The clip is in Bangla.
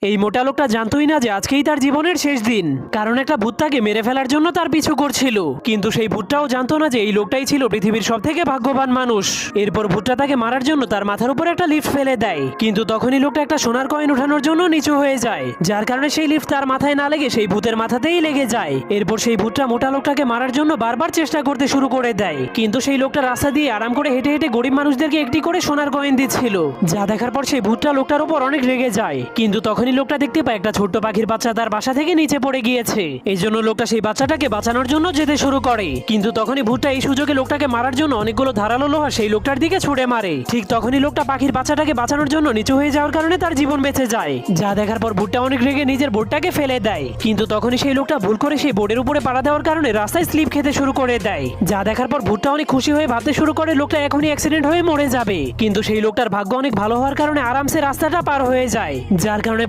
এই মোটা লোকটা জানতোই না যে আজকেই তার জীবনের শেষ দিন, কারণ একটা ভূত তাকে মেরে ফেলার জন্য তার পিছু করছিল। কিন্তু সেই ভূতটাও জানতো না যে এই লোকটাই ছিল পৃথিবীর সব থেকে ভাগ্যবান মানুষ। এরপর ভূতটা তাকে মারার জন্য তার মাথার উপর একটা লিফট ফেলে দেয়, কিন্তু তখনই লোকটা একটা সোনার কয়েন উঠানোর জন্য নিচু হয়ে যায়, যার কারণে সেই লিফট তার মাথায় না লেগে সেই ভূতের মাথাতেই লেগে যায়। এরপর সেই ভূতটা মোটা লোকটাকে মারার জন্য বারবার চেষ্টা করতে শুরু করে দেয়, কিন্তু সেই লোকটা রাস্তা দিয়ে আরাম করে হেঁটে হেঁটে গরিব মানুষদেরকে একটি করে সোনার কয়েন দিচ্ছিল, যা দেখার পর সেই ভূতটা লোকটার উপর অনেক রেগে যায়। কিন্তু তখনই লোকটা দেখতে পায় একটা ছোট্ট পাখির বাচ্চা তার বাসা থেকে নিচে পড়ে গিয়েছে। এই জন্য লোকটা সেই বাচ্চাটাকে বাঁচানোর জন্য যেতে শুরু করে, কিন্তু তখনই ভূতটা এই সুযোগে লোকটাকে মারার জন্য অনেকগুলো ধারালো লোহা সেই লোকটার দিকে ছুড়ে মারে। ঠিক তখনই লোকটা পাখির বাচ্চাটাকে বাঁচানোর জন্য নিচু হয়ে যাওয়ার কারণে তার জীবন বেঁচে যায়, যা দেখার পর ভূতটা অনেক রেগে নিজের বোর্ডটাকে ফেলে দেয়। কিন্তু তখনই সেই লোকটা ভুল করে সেই বোর্ডের উপরে পাড়া দেওয়ার কারণে রাস্তায় স্লিপ খেতে শুরু করে দেয়, যা দেখার পর ভূতটা অনেক খুশি হয়ে ভাবতে শুরু করে লোকটা এখনই অ্যাক্সিডেন্ট হয়ে মরে যাবে। কিন্তু সেই লোকটার ভাগ্য অনেক ভালো হওয়ার কারণে আরামসে রাস্তাটা পার হয়ে যায়, যার কারণে